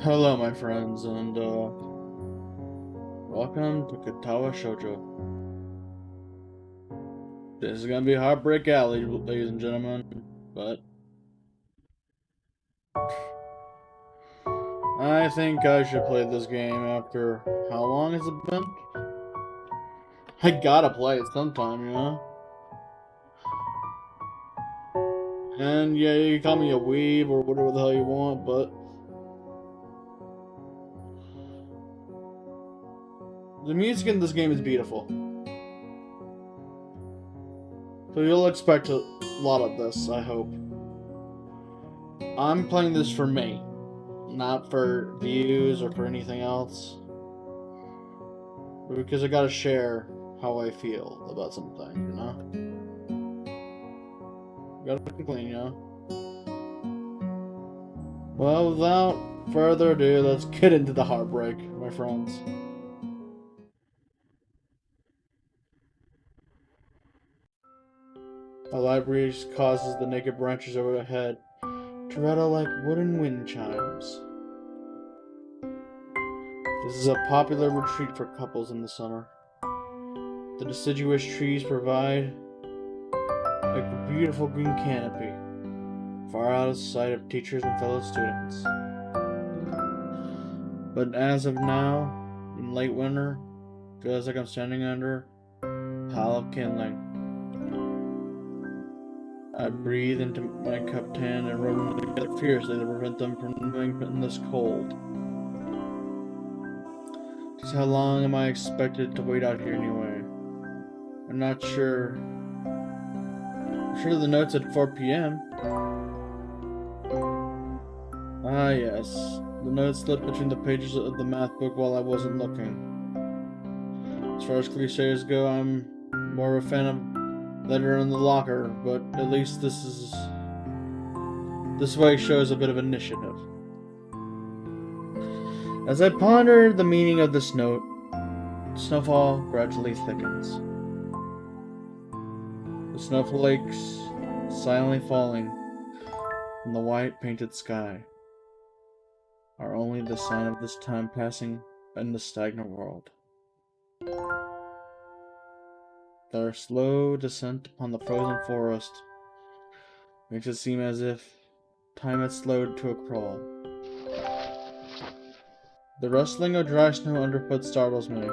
Hello, my friends, and welcome to Katawa Shoujo. This is gonna be Heartbreak Alley, ladies and gentlemen, but I think I should play this game after how long has it been? I gotta play it sometime, you know? And yeah, you can call me a weeb or whatever the hell you want, but the music in this game is beautiful. So you'll expect a lot of this, I hope. I'm playing this for me, not for views or for anything else. But because I gotta share how I feel about something, you know? Gotta be clean, you know? Well, without further ado, let's get into the heartbreak, my friends. A light breeze causes the naked branches overhead to rattle like wooden wind chimes. This is a popular retreat for couples in the summer. The deciduous trees provide a beautiful green canopy, far out of sight of teachers and fellow students. But as of now, in late winter, feels like I'm standing under a pile of kindling. I breathe into my cupped hand and rub them together fiercely to prevent them from moving in this cold. Just how long am I expected to wait out here anyway? I'm not sure. I'm sure the note's at 4 p.m. Ah, yes. The note slipped between the pages of the math book while I wasn't looking. As far as cliches go, I'm more of a fan of letter in the locker, but at least this way shows a bit of initiative. As I ponder the meaning of this note, snowfall gradually thickens. The snowflakes silently falling from the white painted sky are only the sign of this time passing in the stagnant world. Their slow descent upon the frozen forest makes it seem as if time had slowed to a crawl. The rustling of dry snow underfoot startles me.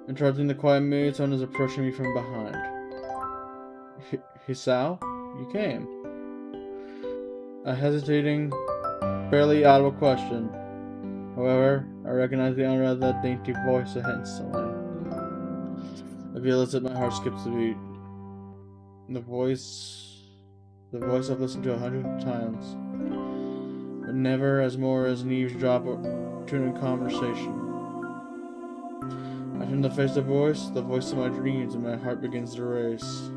Interrupting the quiet mood, someone is approaching me from behind. Hisao, you came. A hesitating, barely audible question. However, I recognize the owner of that dainty voice instantly. I feel as if my heart skips a beat. The voice, the voice I've listened to 100 times, but never as more as an eavesdrop to a conversation. I turn to face the voice of my dreams, and my heart begins to race.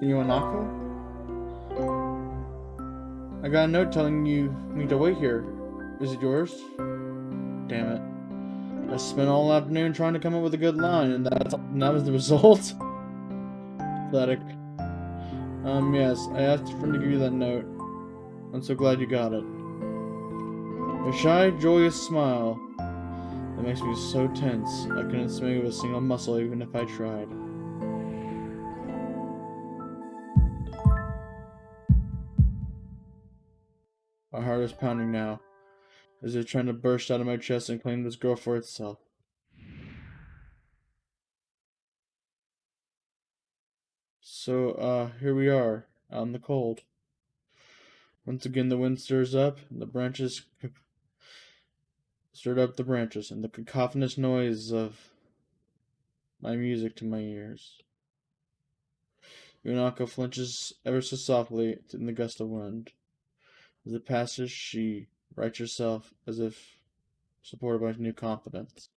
Iwanako? I got a note telling me to wait here. Is it yours? Damn it. I spent all afternoon trying to come up with a good line, and that was the result? Pathetic. Yes, I asked a friend to give you that note. I'm so glad you got it. A shy, joyous smile that makes me so tense I couldn't move a single muscle even if I tried. My heart is pounding now, as if trying to burst out of my chest and claim this girl for itself. So, here we are, out in the cold. Once again, the wind stirs up, and the branches stirred up the branches, and the cacophonous noise of my music to my ears. Yunako flinches ever so softly in the gust of wind. As it passes, she rights herself as if supported by new confidence.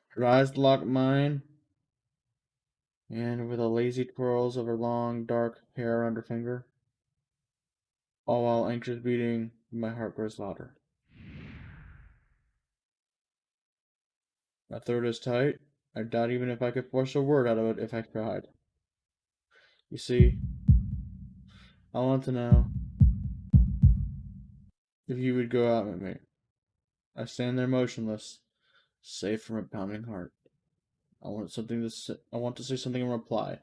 Her eyes lock mine, and with the lazy twirls of her long, dark hair around her finger, all while anxious beating, my heart grows louder. My throat is tight. I doubt even if I could force a word out of it if I tried. You see, I want to know if you would go out with me. I stand there motionless, safe from a pounding heart. I want to say something in reply,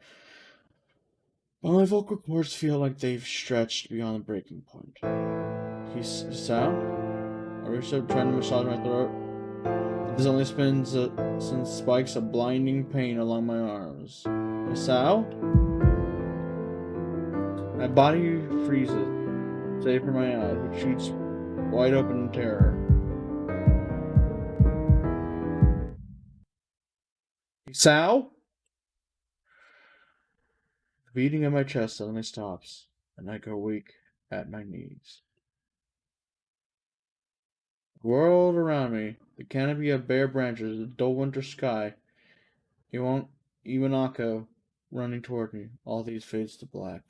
but my vocal cords feel like they've stretched beyond the breaking point. Sound? I reach up, trying to massage my throat. This only sends spikes of blinding pain along my arms. Masao? My body freezes, save for my eyes, which shoots wide open in terror. Masao? The beating of my chest suddenly stops, and I go weak at my knees. The world around me, the canopy of bare branches, the dull winter sky, Iwanako running toward me, all these fades to black.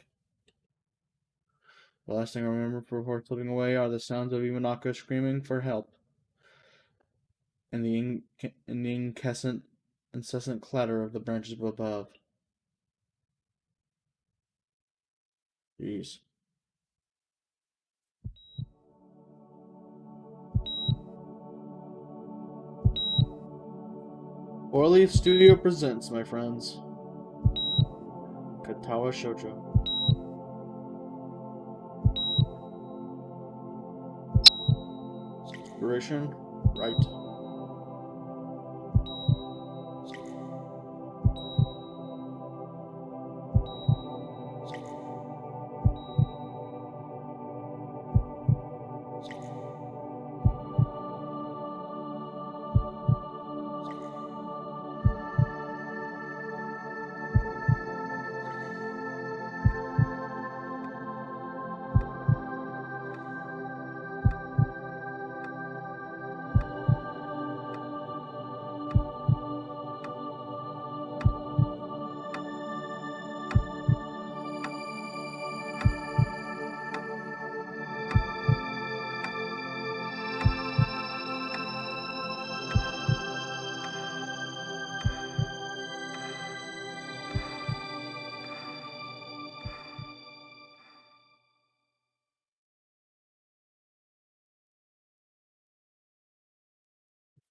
The last thing I remember before slipping away are the sounds of Iwanako screaming for help, and the incessant clatter of the branches above. Jeez. Four Leaf Studio presents, my friends, Katawa Shoujo. Inspiration, right.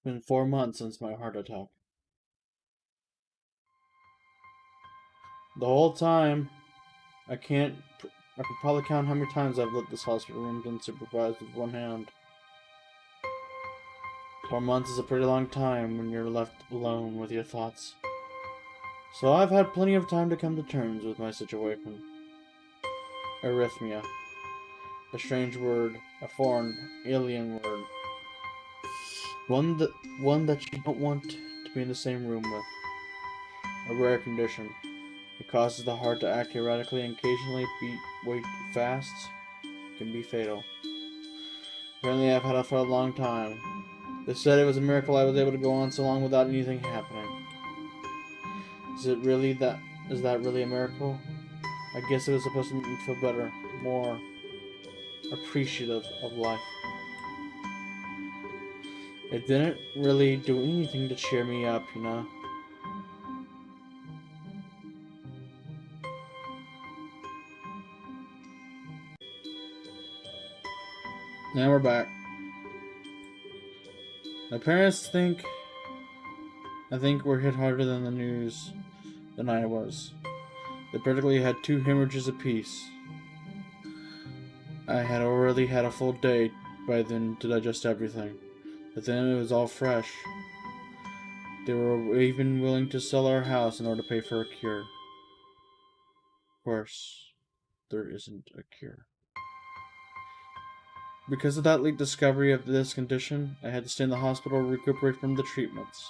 It's been 4 months since my heart attack. The whole time, I could probably count how many times I've left this hospital room unsupervised with one hand. 4 months is a pretty long time when you're left alone with your thoughts. So I've had plenty of time to come to terms with my situation. Arrhythmia. A strange word, a foreign, alien word. One that you don't want to be in the same room with. A rare condition. It causes the heart to act erratically and occasionally beat way too fast. It can be fatal. Apparently I've had it for a long time. They said it was a miracle I was able to go on so long without anything happening. Is that really a miracle? I guess it was supposed to make me feel better, more appreciative of life. It didn't really do anything to cheer me up, you know? Now we're back. My parents I think we're hit harder than the news than I was. They practically had 2 hemorrhages apiece. I had already had a full day by then to digest everything. But then it was all fresh. They were even willing to sell our house in order to pay for a cure. Of course, there isn't a cure. Because of that late discovery of this condition, I had to stay in the hospital to recuperate from the treatments.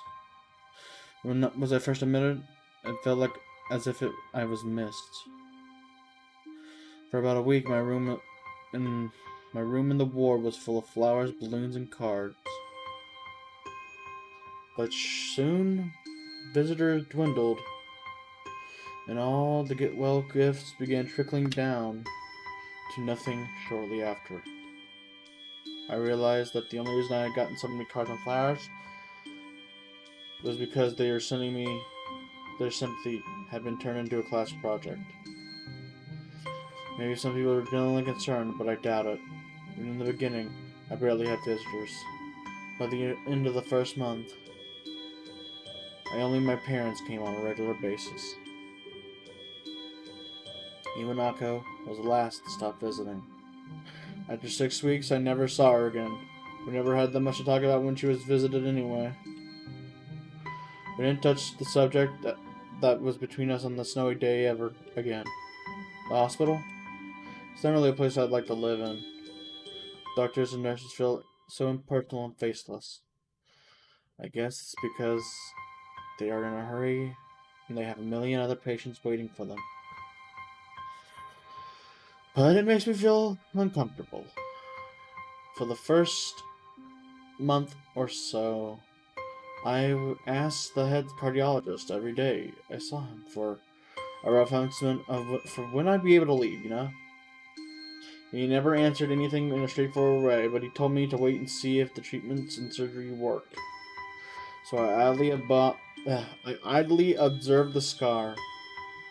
When was I first admitted, it felt like as if I was missed. For about a week, my room in the ward was full of flowers, balloons, and cards. But soon, visitors dwindled, and all the get-well gifts began trickling down to nothing shortly after. I realized that the only reason I had gotten so many cards and flowers was because they were sending me their sympathy had been turned into a class project. Maybe some people are genuinely concerned, but I doubt it. Even in the beginning, I barely had visitors. By the end of the first month, only my parents came on a regular basis. Iwanako was the last to stop visiting. After 6 weeks, I never saw her again. We never had that much to talk about when she was visited anyway. We didn't touch the subject that was between us on the snowy day ever again. The hospital? It's not really a place I'd like to live in. Doctors and nurses feel so impersonal and faceless. I guess it's because they are in a hurry and they have a million other patients waiting for them. But it makes me feel uncomfortable. For the first month or so, I asked the head cardiologist every day I saw him for a rough estimate for when I'd be able to leave, He never answered anything in a straightforward way, but he told me to wait and see if the treatments and surgery worked. So I idly observed the scar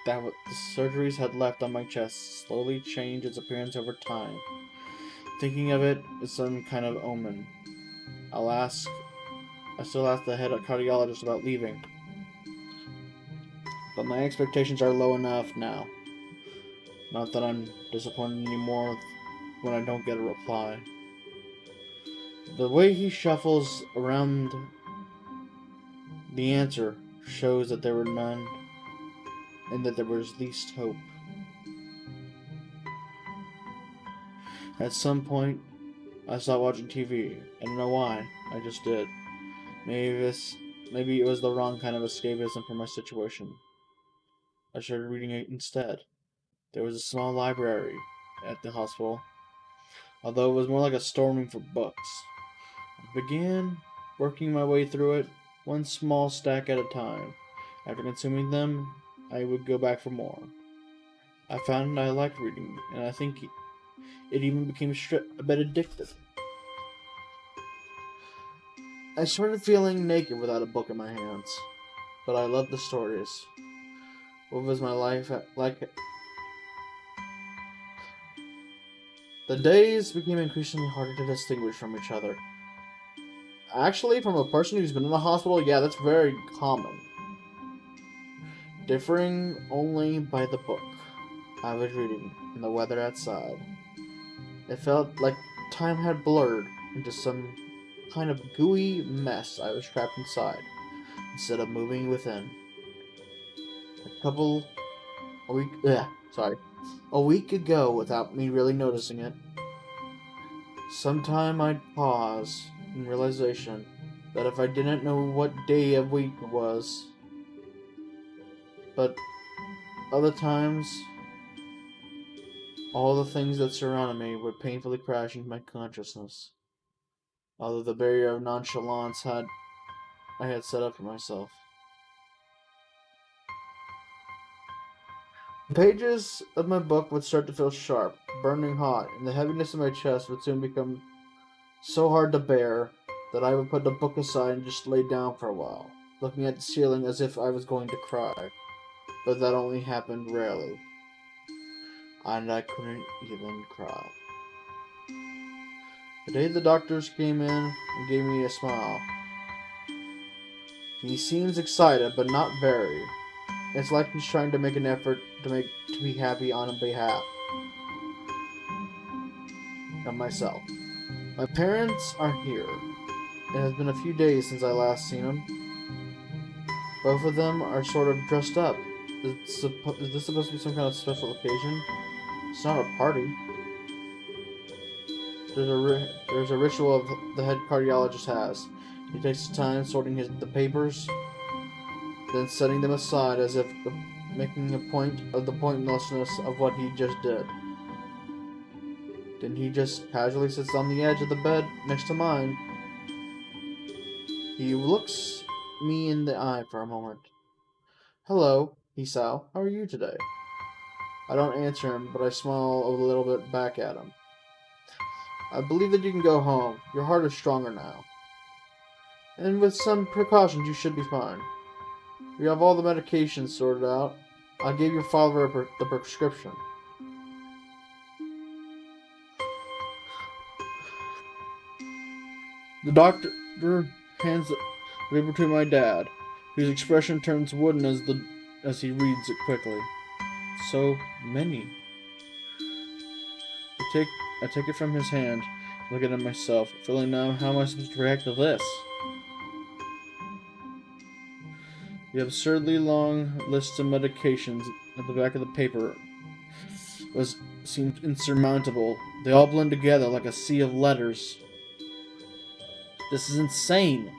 that the surgeries had left on my chest slowly change its appearance over time. Thinking of it as some kind of omen. I still ask the head cardiologist about leaving, but my expectations are low enough now. Not that I'm disappointed anymore when I don't get a reply. The way he shuffles around the answer shows that there were none, and that there was least hope. At some point, I stopped watching TV. I don't know why. I just did. Maybe it was the wrong kind of escapism for my situation. I started reading it instead. There was a small library at the hospital, although it was more like a storeroom for books. I began working my way through it, one small stack at a time. After consuming them, I would go back for more. I found I liked reading, and I think it even became a bit addictive. I started feeling naked without a book in my hands, but I loved the stories. What was my life like? The days became increasingly harder to distinguish from each other. Actually, from a person who's been in the hospital, yeah, that's very common. Differing only by the book I was reading and the weather outside. It felt like time had blurred into some kind of gooey mess I was trapped inside, instead of moving within. A week, a week ago, without me really noticing it, sometime I'd pause in realization that if I didn't know what day of week it was, but other times, all the things that surrounded me would painfully crash into my consciousness. Although the barrier of nonchalance I had set up for myself. The pages of my book would start to feel sharp, burning hot, and the heaviness in my chest would soon become so hard to bear that I would put the book aside and just lay down for a while, looking at the ceiling as if I was going to cry. But that only happened rarely. And I couldn't even cry. The day the doctors came in and gave me a smile. He seems excited, but not very. It's like he's trying to make an effort to be happy on behalf of myself. My parents are here. It has been a few days since I last seen them. Both of them are sort of dressed up. Is this supposed to be some kind of special occasion? It's not a party. There's a ritual the head cardiologist has. He takes his time sorting the papers, then setting them aside as if making a point of the pointlessness of what he just did. Then he just casually sits on the edge of the bed next to mine. He looks me in the eye for a moment. "Hello, Hisao. How are you today?" I don't answer him, but I smile a little bit back at him. "I believe that you can go home. Your heart is stronger now. And with some precautions, you should be fine. We have all the medications sorted out. I gave your father the prescription." The doctor hands the paper to my dad, whose expression turns wooden as he reads it quickly. So many. I take it from his hand, look at it myself, feeling now how am I supposed to react to this? The absurdly long list of medications at the back of the paper seemed insurmountable. They all blend together like a sea of letters. This is insane.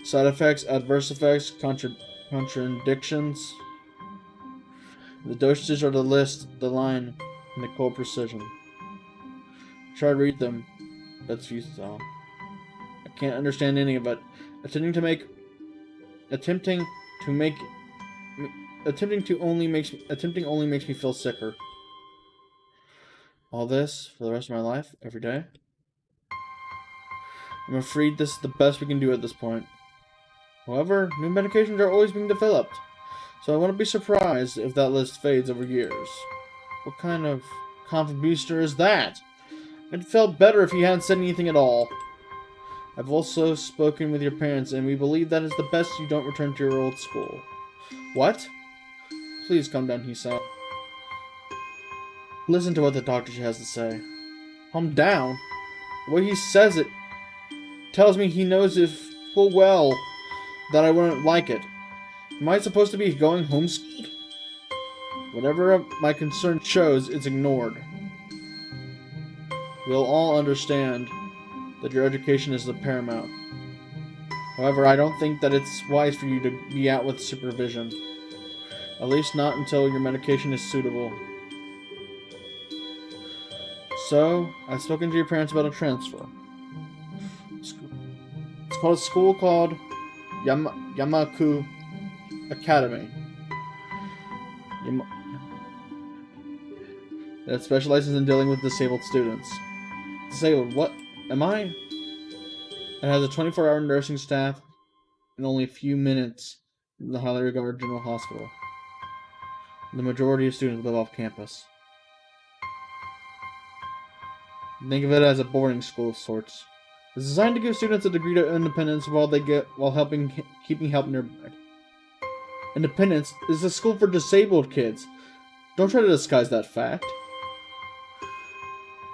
Side effects, adverse effects, contradictions. The dosages are the list, the line, and the cold precision. Try to read them, but it's futile. I can't understand any of it. Attempting to make attempting only makes me feel sicker. All this for the rest of my life, every day. I'm afraid this is the best we can do at this point. However, new medications are always being developed, so I wouldn't be surprised if that list fades over years. What kind of confident booster is that? It felt better if he hadn't said anything at all. I've also spoken with your parents, and we believe that it's the best you don't return to your old school. What? Please calm down, he said. Listen to what the doctor has to say. Calm down? The way he says it tells me he knows if full well that I wouldn't like it. Am I supposed to be going homeschooled? Whatever my concern shows, it's ignored. We'll all understand that your education is the paramount. However, I don't think that it's wise for you to be out with supervision. At least not until your medication is suitable. So, I've spoken to your parents about a transfer. It's called a school called Yamaku Academy. That specializes in dealing with disabled students. Disabled? What am I? It has a 24-hour nursing staff and only a few minutes from the highly regarded General Hospital. The majority of students live off campus. Think of it as a boarding school of sorts. It's designed to give students a degree of independence while keeping help nearby. Independence is a school for disabled kids. Don't try to disguise that fact.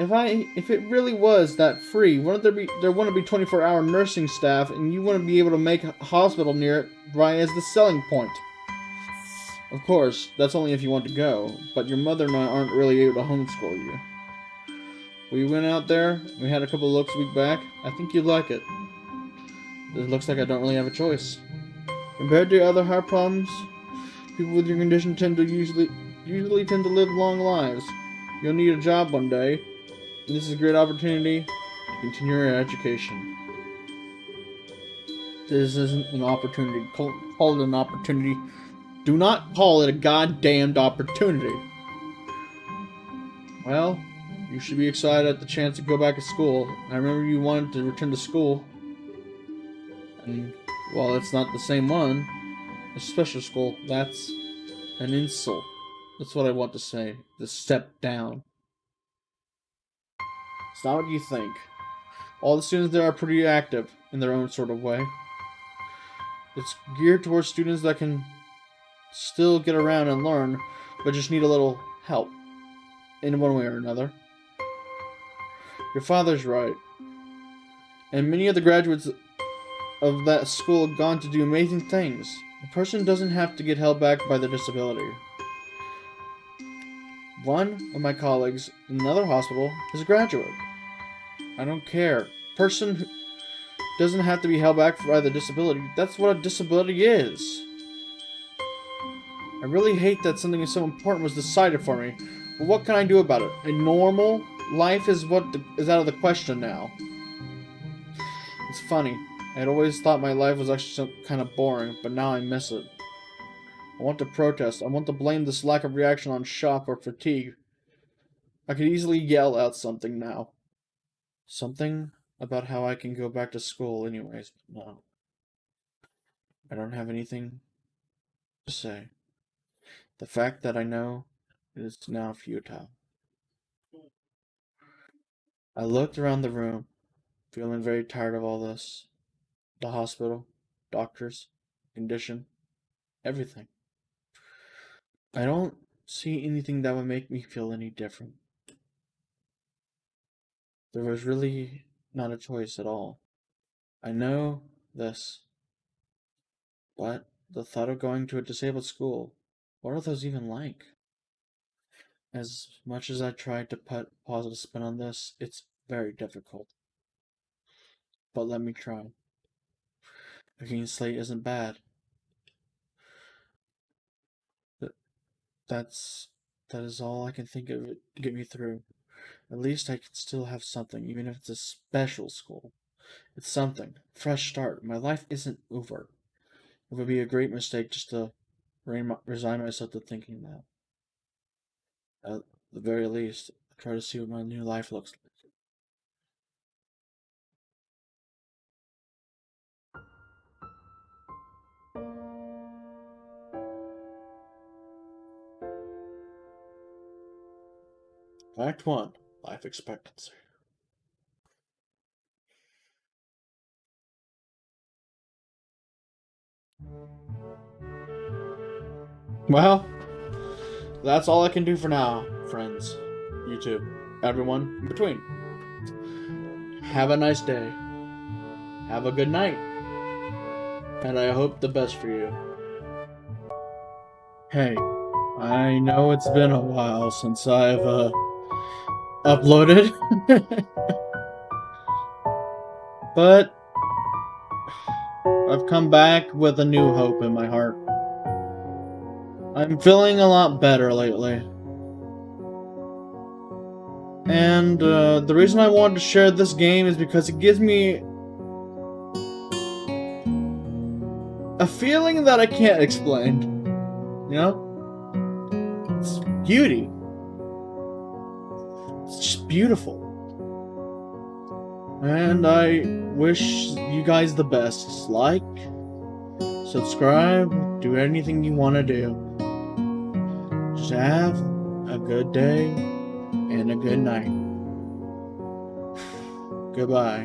If it really was that free, there wouldn't be 24-hour nursing staff, and you wouldn't be able to make a hospital near it right as the selling point. Of course, that's only if you want to go, but your mother and I aren't really able to homeschool you. We went out there, we had a couple of looks a week back. I think you'd like it. It looks like I don't really have a choice. Compared to other heart problems, people with your condition usually tend to live long lives. You'll need a job one day, and this is a great opportunity to continue your education. This isn't an opportunity. Call it an opportunity. Do not call it a goddamned opportunity. Well, you should be excited at the chance to go back to school. I remember you wanted to return to school. And while it's not the same one, a special school, that's an insult. That's what I want to say. The step down. It's not what you think. All the students there are pretty active in their own sort of way. It's geared towards students that can still get around and learn, but just need a little help in one way or another. Your father's right. And many of the graduates of that school have gone to do amazing things. A person doesn't have to get held back by their disability. One of my colleagues in another hospital is a graduate. I don't care. Person who doesn't have to be held back by the disability. That's what a disability is. I really hate that something so important was decided for me. But what can I do about it? A normal life is out of the question now. It's funny. I had always thought my life was actually kind of boring, but now I miss it. I want to protest. I want to blame this lack of reaction on shock or fatigue. I could easily yell out something now. Something about how I can go back to school anyways, but no. I don't have anything to say. The fact that I know is now futile. I looked around the room. Feeling very tired of all this. The hospital, doctors, condition, everything. I don't see anything that would make me feel any different. There was really not a choice at all. I know this, but the thought of going to a disabled school, what are those even like? As much as I tried to put a positive spin on this, it's very difficult. But let me try. A clean slate isn't bad. Th- That's that is all I can think of to get me through. At least I can still have something, even if it's a special school. It's something. Fresh start. My life isn't over. It would be a great mistake just to resign myself to thinking that. At the very least, try to see what my new life looks like. Fact 1. Life expectancy. Well, that's all I can do for now, friends. YouTube. Everyone in between. Have a nice day. Have a good night. And I hope the best for you. Hey, I know it's been a while since I've uploaded, but I've come back with a new hope in my heart. I'm feeling a lot better lately. And the reason I wanted to share this game is because it gives me a feeling that I can't explain. You know? It's beauty. It's just beautiful. And I wish you guys the best. Like, subscribe, do anything you want to do. Just have a good day and a good night. Goodbye.